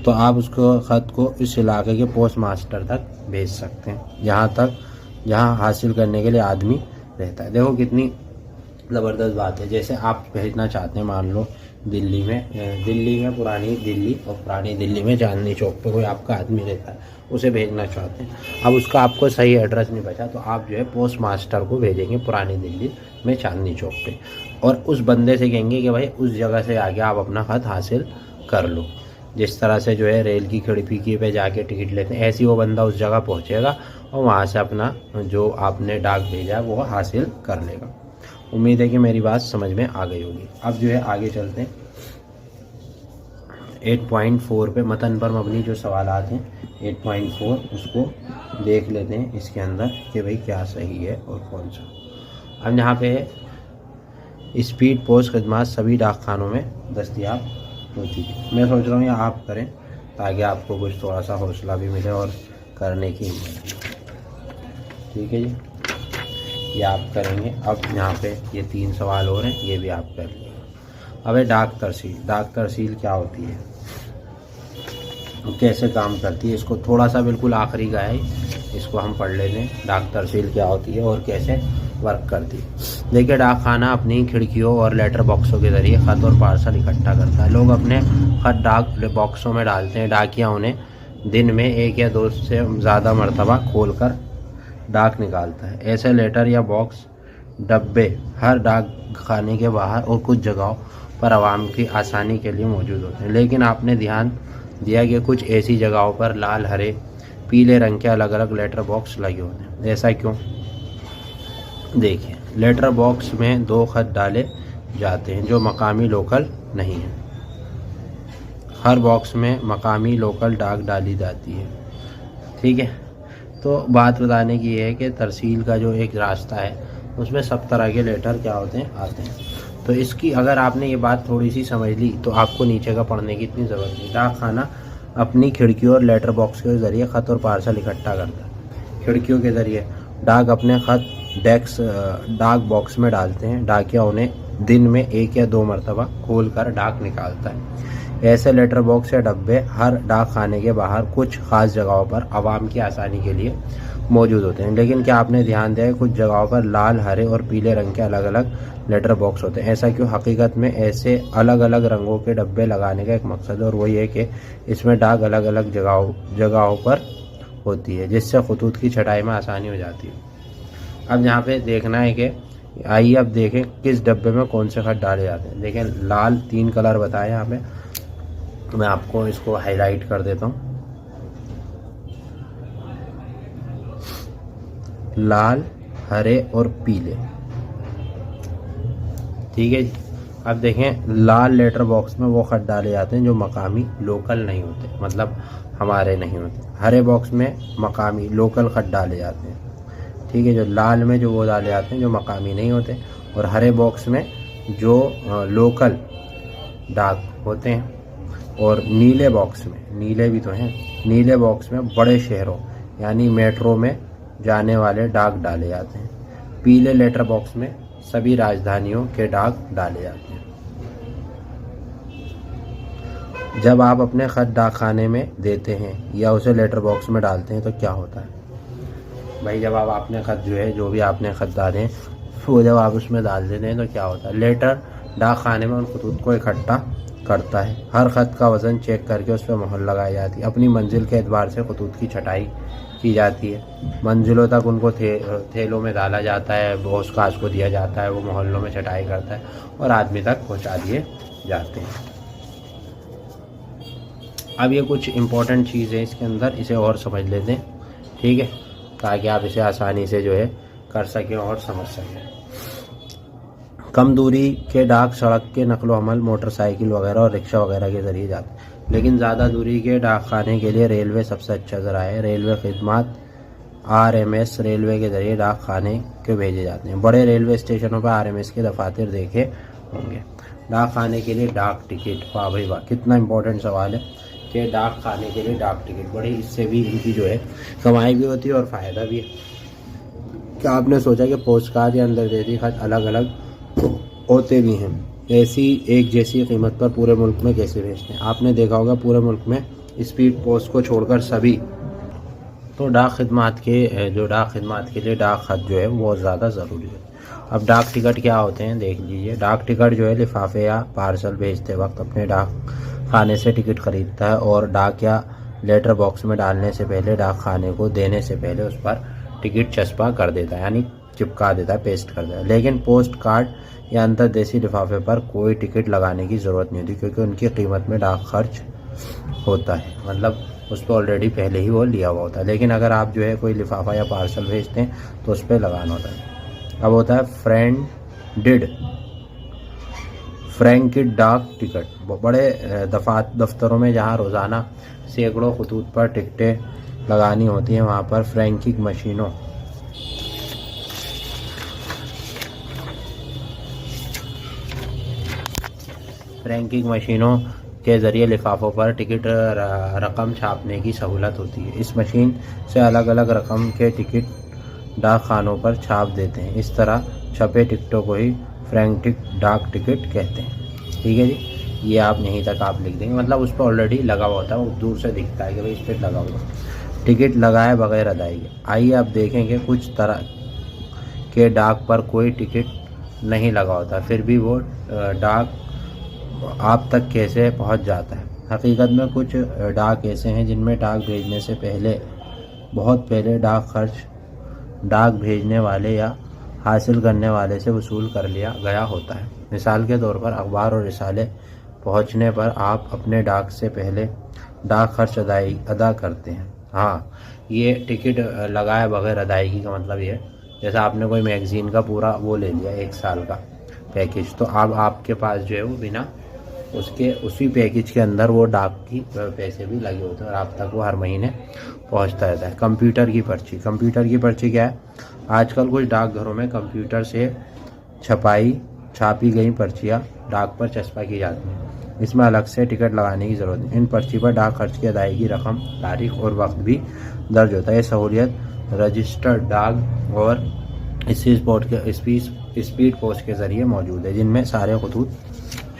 तो आप उसको ख़त को इस इलाके के पोस्ट मास्टर तक भेज सकते हैं, जहाँ हासिल करने के लिए आदमी रहता है। देखो कितनी ज़बरदस्त बात है। जैसे आप भेजना चाहते हैं, मान लो दिल्ली में पुरानी दिल्ली, और पुरानी दिल्ली में चांदनी चौक पे कोई आपका आदमी रहता है, उसे भेजना चाहते हैं। अब उसका आपको सही एड्रेस नहीं बचा, तो आप जो है पोस्ट मास्टर को भेजेंगे पुरानी दिल्ली में चांदनी चौक पे, और उस बंदे से कहेंगे कि भाई उस जगह से आके आप अपना ख़त हासिल कर लो। जिस तरह से जो है रेल की खिड़की पे जाके टिकट लेते हैं, ऐसे ही वो बंदा उस जगह पहुँचेगा और वहाँ से अपना जो आपने डाक भेजा है वो हासिल कर लेगा। उम्मीद है कि मेरी बात समझ में आ गई होगी। अब जो है आगे चलते हैं 8.4 पे, मतन पर मबनी जो सवालात हैं 8.4 उसको देख लेते हैं इसके अंदर कि भाई क्या सही है और कौन सा। अब यहाँ पे है स्पीड पोस्ट खदमात सभी डाक खानों में दस्तयाब होती है। मैं सोच रहा हूँ ये आप करें ताकि आपको कुछ थोड़ा सा हौसला भी मिले और करने की हिम्मत। ठीक है जी, ये आप करेंगे। अब यहाँ पे ये 3 सवाल और हैं, ये भी आप कर लीजिए। अब है डाक तरसील। डाक तरसील क्या होती है, कैसे काम करती है, इसको थोड़ा सा बिल्कुल आखिरी का है, इसको हम पढ़ लेते हैं। डाक तरसील क्या होती है और कैसे वर्क करती है। देखिए, डाक खाना अपनी खिड़कियों और लेटर बॉक्सों के ज़रिए ख़त और पार्सल इकट्ठा करता है। लोग अपने ख़त डाक बॉक्सों में डालते हैं। डाकिया उन्हें दिन में 1 या 2 से ज़्यादा मरतबा खोलकर डाक निकालता है। ऐसे लेटर या बॉक्स डब्बे हर डाक खाने के बाहर और कुछ जगहों पर आवाम की आसानी के लिए मौजूद होते हैं। लेकिन आपने ध्यान दिया कि कुछ ऐसी जगहों पर लाल, हरे, पीले रंग के अलग अलग लेटर बॉक्स लगे होते हैं। ऐसा क्यों? देखिए, लेटर बॉक्स में 2 ख़त डाले जाते हैं जो मकामी लोकल नहीं है। हर बॉक्स में मकामी लोकल डाक डाली जाती है। ठीक है, तो बात बताने की है कि तरसील का जो एक रास्ता है उसमें सब तरह के लेटर क्या होते हैं, आते हैं। तो इसकी अगर आपने ये बात थोड़ी सी समझ ली तो आपको नीचे का पढ़ने की इतनी ज़रूरत नहीं। डाक खाना अपनी खिड़कियों और लेटर बॉक्स के ज़रिए ख़त और पार्सल इकट्ठा करता है। खिड़कियों के ज़रिए डाक अपने ख़त डाक बॉक्स में डालते हैं। डाकिया उन्हें दिन में 1 या 2 मरतबा खोल कर डाक निकालता है। ऐसे लेटर बॉक्स या डब्बे हर डाक खाने के बाहर कुछ ख़ास जगहों पर आवाम की आसानी के लिए मौजूद होते हैं। लेकिन क्या आपने ध्यान दिया है कुछ जगहों पर लाल, हरे और पीले रंग के अलग अलग लेटर बॉक्स होते हैं। ऐसा क्यों? हकीकत में ऐसे अलग अलग रंगों के डब्बे लगाने का एक मकसद है, और वही है कि इसमें डाक अलग अलग जगहों पर होती है, जिससे खतूत की छटाई में आसानी हो जाती है। अब यहाँ पे देखना है कि आइए अब देखें किस डब्बे में कौन से ख़त डाले जाते हैं। देखें, लाल 3 कलर बताए यहाँ पे, तो मैं आपको इसको हाईलाइट कर देता हूँ। लाल, हरे और पीले। ठीक है जी। अब देखें, लाल लेटर बॉक्स में वो ख़त डाले जाते हैं जो मकामी लोकल नहीं होते, मतलब हमारे नहीं होते। हरे बॉक्स में मकामी लोकल ख़त डाले जाते हैं। ठीक है, जो लाल में जो वो डाले जाते हैं जो मकामी नहीं होते, और हरे बॉक्स में जो लोकल डाक होते हैं। और नीले बॉक्स में, नीले भी तो हैं, नीले बॉक्स में बड़े शहरों यानी मेट्रो में जाने वाले डाक डाले जाते हैं। पीले लेटर बॉक्स में सभी राजधानियों के डाक डाले जाते हैं। जब आप अपने ख़त डाक खाने में देते हैं या उसे लेटर बॉक्स में डालते हैं तो क्या होता है भाई जब आप आपने खत जो है, जो भी आपने खत डाले हैं वो जब आप उसमें डाल देते हैं तो क्या होता है, लेटर डाक खाने में उन खतूत को इकट्ठा करता है। हर ख़त का वज़न चेक करके उस पर मोहर लगाई जाती है। अपनी मंजिल के एतबार से खतूत की छटाई की जाती है। मंजिलों तक उनको थैलों में डाला जाता है, बोस काज को दिया जाता है, वो मोहल्लों में छटाई करता है और आदमी तक पहुंचा दिए जाते हैं। अब ये कुछ इम्पोर्टेंट चीज़ है इसके अंदर, इसे और समझ लेते हैं, ठीक है, ताकि आप इसे आसानी से जो है कर सकें और समझ सकें। कम दूरी के डाक सड़क के नकलो हमल, मोटरसाइकिल वगैरह और रिक्शा वगैरह के ज़रिए जाते हैं, लेकिन ज़्यादा दूरी के डाक खाने के लिए रेलवे सबसे अच्छा ज़राया है। रेलवे खिदमत RMS रेलवे के ज़रिए डाक खाने के भेजे जाते हैं। बड़े रेलवे स्टेशनों पर RMS के दफातर देखे होंगे। डाक खाने के लिए डाक टिकट, वाह भाई वाह, कितना इंपॉर्टेंट सवाल है कि डाक खाने के लिए डाक टिकट, बड़ी इससे भी इनकी जो है कमाई भी होती है और फ़ायदा भी है। क्या आपने सोचा कि पोस्ट कार्ड या अंतर्देशीय खत अलग अलग होते भी हैं, ऐसी एक जैसी कीमत पर पूरे मुल्क में कैसे भेजते हैं? आपने देखा होगा पूरे मुल्क में स्पीड पोस्ट को छोड़कर सभी, तो डाक खिदमत के लिए डाक खत जो है वो बहुत ज़्यादा ज़रूरी है। अब डाक टिकट क्या होते हैं देख लीजिए। डाक टिकट जो है लिफाफे या पार्सल भेजते वक्त अपने डाक खाने से टिकट खरीदता है और डाक या लेटर बॉक्स में डालने से पहले, डाक खाने को देने से पहले उस पर टिकट चस्पा कर देता है, यानी चिपका देता है, पेस्ट कर देता है। लेकिन पोस्ट कार्ड या अंतर्देशीय लिफाफे पर कोई टिकट लगाने की ज़रूरत नहीं होती, क्योंकि उनकी कीमत में डाक खर्च होता है, मतलब उस पर ऑलरेडी पहले ही वो लिया हुआ होता है। लेकिन अगर आप जो है कोई लिफाफा या पार्सल भेजते हैं तो उस पर लगाना होता है। अब होता है फ्रैंकिड डाक टिकट। बड़े दफ्तरों में जहाँ रोज़ाना सैकड़ों खतूत पर टिकटें लगानी होती हैं, वहाँ पर फ्रैंकिंग मशीनों के ज़रिए लिफाफों पर टिकट रकम छापने की सहूलत होती है। इस मशीन से अलग अलग रकम के टिकट डाक खानों पर छाप देते हैं। इस तरह छपे टिकटों को ही फ्रैंकिड डाक टिकट कहते हैं। ठीक है जी, ये आप यहीं तक आप लिख देंगे, मतलब उस पर ऑलरेडी लगा हुआ होता है, वो दूर से दिखता है कि भाई इस पर लगा हुआ। टिकट लगाए बगैर अदायगी। आइए आप देखेंगे कुछ तरह के डाक पर कोई टिकट नहीं लगा होता, फिर भी वो डाक आप तक कैसे पहुंच जाता है। हकीकत में कुछ डाक ऐसे हैं जिनमें डाक भेजने से पहले, बहुत पहले डाक भेजने वाले या हासिल करने वाले से वसूल कर लिया गया होता है। मिसाल के तौर पर अखबार और रिसाले पहुंचने पर आप अपने डाक से पहले डाक खर्च अदा करते हैं। हाँ, ये टिकट लगाए बगैर अदायगी का मतलब ये है, जैसा आपने कोई मैगज़ीन का पूरा वो ले लिया 1 साल का पैकेज, तो अब आपके पास जो है वो बिना उसके उसी पैकेज के अंदर वो डाक की पैसे भी लगे होते हैं और आप तक वो हर महीने पहुंचता रहता है। कंप्यूटर की पर्ची क्या है? आजकल कुछ डाकघरों में कंप्यूटर से छापी गई पर्चियाँ डाक पर चस्पा की जाती हैं। इसमें अलग से टिकट लगाने की ज़रूरत नहीं। इन पर्ची पर डाक खर्च की अदायगी रकम, तारीख और वक्त भी दर्ज होता है। ये सहूलियत रजिस्टर्ड डाक और स्पीड पोस्ट के ज़रिए मौजूद है, जिनमें सारे खतूत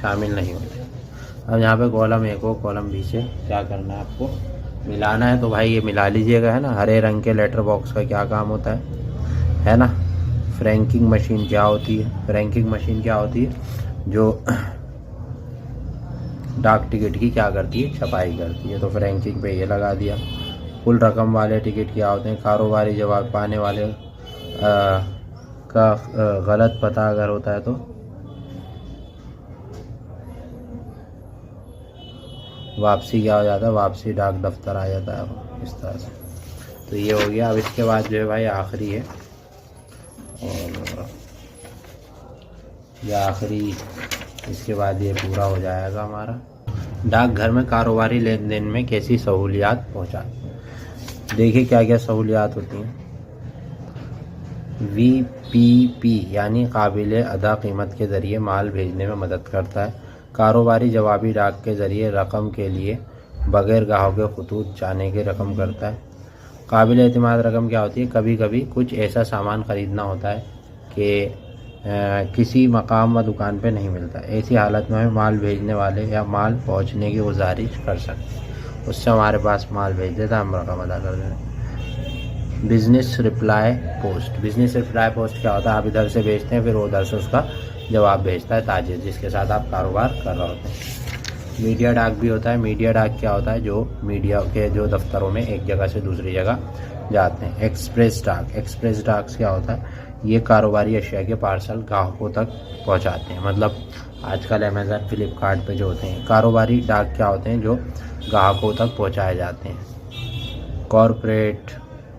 शामिल नहीं होते। अब यहाँ पे कॉलम A को कॉलम B से क्या करना है, आपको मिलाना है, तो भाई ये मिला लीजिएगा, है ना। हरे रंग के लेटर बॉक्स का क्या काम होता है ना। फ्रैंकिंग मशीन क्या होती है? जो डाक टिकट की क्या करती है, छपाई करती है, तो फ्रैंकिंग पे ये लगा दिया। कुल रकम वाले टिकट क्या होते हैं? कारोबारी जवाब पाने वाले का गलत पता अगर होता है तो वापसी क्या हो जाता है, वापसी डाक दफ्तर आ जाता है, इस तरह से। तो ये हो गया। अब इसके बाद जो है भाई आखिरी है, और ये आखिरी, इसके बाद ये पूरा हो जाएगा हमारा। डाकघर में कारोबारी लेन देन में कैसी सहूलियात पहुँचा। देखिए क्या क्या सहूलियात होती हैं। VPP यानी काबिले अदा कीमत के ज़रिए माल भेजने में मदद करता है। कारोबारी जवाबी डाक के ज़रिए रकम के लिए बगैर गाहों के खतूत जाने की रकम करता है। काबिल एतमाद रकम क्या होती है? कभी कभी कुछ ऐसा सामान ख़रीदना होता है कि किसी मकाम व दुकान पे नहीं मिलता। ऐसी हालत में हमें माल भेजने वाले या माल पहुंचने की गुजारिश कर सकते हैं, उससे हमारे पास माल भेज देता, हम रकम अदा कर देते। Business reply post. Business reply post क्या होता है, आप इधर से भेजते हैं, फिर वो उधर से उसका जवाब भेजता है ताजिर जिसके साथ आप कारोबार कर रहे होते हैं। मीडिया डाक भी होता है। मीडिया डाक क्या होता है, जो मीडिया के जो दफ्तरों में एक जगह से दूसरी जगह जाते हैं। एक्सप्रेस डाक। एक्सप्रेस डाक क्या होता है, ये कारोबारी अशिया के पार्सल ग्राहकों तक पहुंचाते हैं। मतलब आजकल अमेज़न फ्लिपकार्ट पे जो होते हैं, कारोबारी डाक क्या होते हैं, जो ग्राहकों तक पहुंचाए जाते हैं। Corporate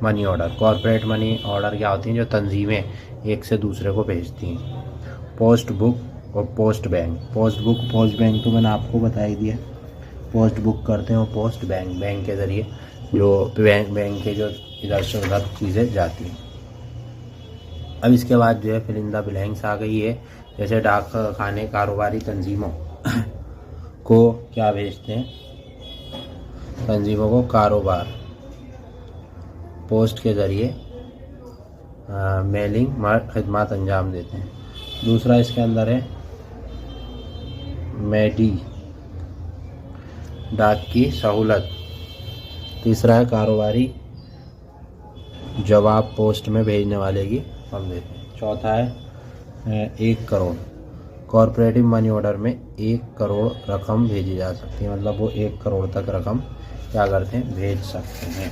money order. Corporate money order क्या होती हैं, जो तंजीमें एक से दूसरे को भेजती हैं। पोस्ट बुक और post bank. Post book post bank तो मैंने आपको बता ही दिया। पोस्ट बुक करते हैं वो पोस्ट बैंक, बैंक के ज़रिए जो बैंक के जो इधर से उधर चीज़ें जाती हैं। अब इसके बाद जो है फिल इन द ब्लैंक्स आ गई है। जैसे डाक खाने कारोबारी तंजीमों को क्या भेजते हैं, तंजीमों को कारोबार पोस्ट के ज़रिए मेलिंग खिदमत अंजाम देते हैं। दूसरा इसके अंदर है मेडी डाक की सहूलत। तीसरा है कारोबारी जवाब पोस्ट में भेजने वाले की हम देते हैं। चौथा है 1 करोड़। कॉरपोरेटिव मनी ऑर्डर में 1 करोड़ रकम भेजी जा सकती है, मतलब वो 1 करोड़ तक रकम क्या करते हैं, भेज सकते हैं।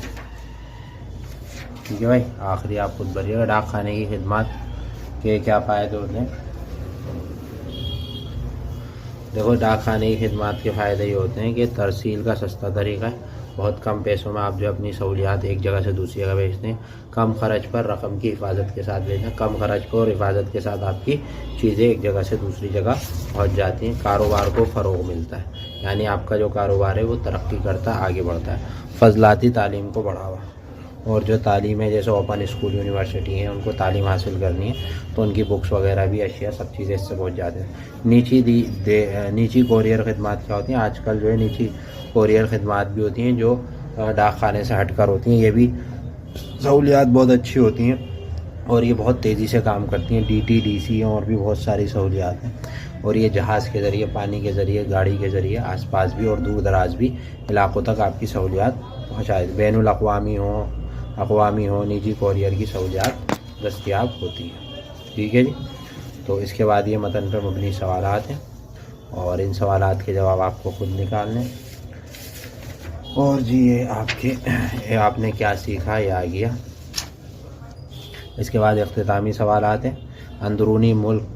ठीक है भाई, आखिरी आप खुद भरिएगा। डाक खाने की खिदमत के क्या फ़ायदे होते हैं। देखो, डाक खाने की खिदमत के फ़ायदे ये होते हैं कि तरसील का सस्ता तरीका है। बहुत कम पैसों में आप जो अपनी सहूलियात एक जगह से दूसरी जगह भेजते हैं। कम खर्च पर रकम की हिफाजत के साथ भेजना। कम खर्च पर और हिफाजत के साथ आपकी चीज़ें एक जगह से दूसरी जगह पहुंच जाती हैं। कारोबार को फ़रोग़ मिलता है, यानी आपका जो कारोबार है वो तरक्की करता है, आगे बढ़ता है। फजलाती तालीम को बढ़ावा। और जो तालीम है, जैसे ओपन स्कूल यूनिवर्सिटी हैं, उनको तालीम हासिल करनी है तो उनकी बुक्स वगैरह भी अशिया सब चीज़ें इससे पहुँच जाते हैं। निजी कोरियर खिदमत क्या होती हैं, आजकल जो है निजी कोरियर खिदमत भी होती हैं जो डाक खाने से हटकर होती हैं। ये भी सहूलियात बहुत अच्छी होती हैं और ये बहुत तेज़ी से काम करती हैं। DTDC और भी बहुत सारी सहूलियात हैं। और ये जहाज़ के ज़रिए, पानी के ज़रिए, गाड़ी के ज़रिए आसपास भी और दूर दराज भी इलाकों तक आपकी सहूलियात पहुँचाए। बैनुल अक़वामी हो निजी कोरियर की सहूलियात दस्तयाब होती है। ठीक है जी। तो इसके बाद ये मतन पर मबनी सवालात हैं और इन सवालात के जवाब आपको खुद निकालने। और जी ये आपने क्या सीखा ये आ गया। इसके बाद इख्तितामी सवालात हैं। अंदरूनी मुल्क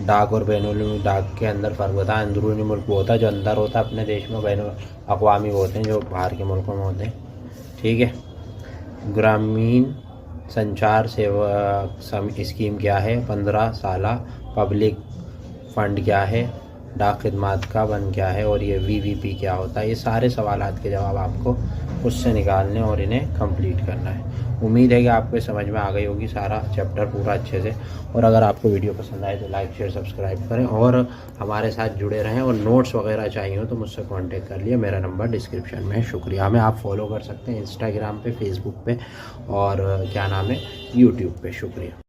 डाक और बैनुल डाक के अंदर फ़र्क होता है। अंदरूनी मुल्क वो होता है जो अंदर होता है अपने देश में, बैनुल अक़वामी वो होते हैं जो बाहर के मुल्कों में होते हैं। ठीक है। ग्रामीण संचार सेवा स्कीम क्या है, 15 साला पब्लिक फ़ंड क्या है, डाक खिदमत का वन क्या है और ये VVP क्या होता है। ये सारे सवालात के जवाब आपको उससे निकालने और इन्हें कंप्लीट करना है। उम्मीद है कि आपको समझ में आ गई होगी सारा चैप्टर पूरा अच्छे से। और अगर आपको वीडियो पसंद आए तो लाइक शेयर सब्सक्राइब करें और हमारे साथ जुड़े रहें। और नोट्स वगैरह चाहिए हो तो मुझसे कांटेक्ट कर लिए, मेरा नंबर डिस्क्रिप्शन में है। शुक्रिया। हमें आप फॉलो कर सकते हैं इंस्टाग्राम पे, फेसबुक पे और क्या नाम है, यूट्यूब पे। शुक्रिया।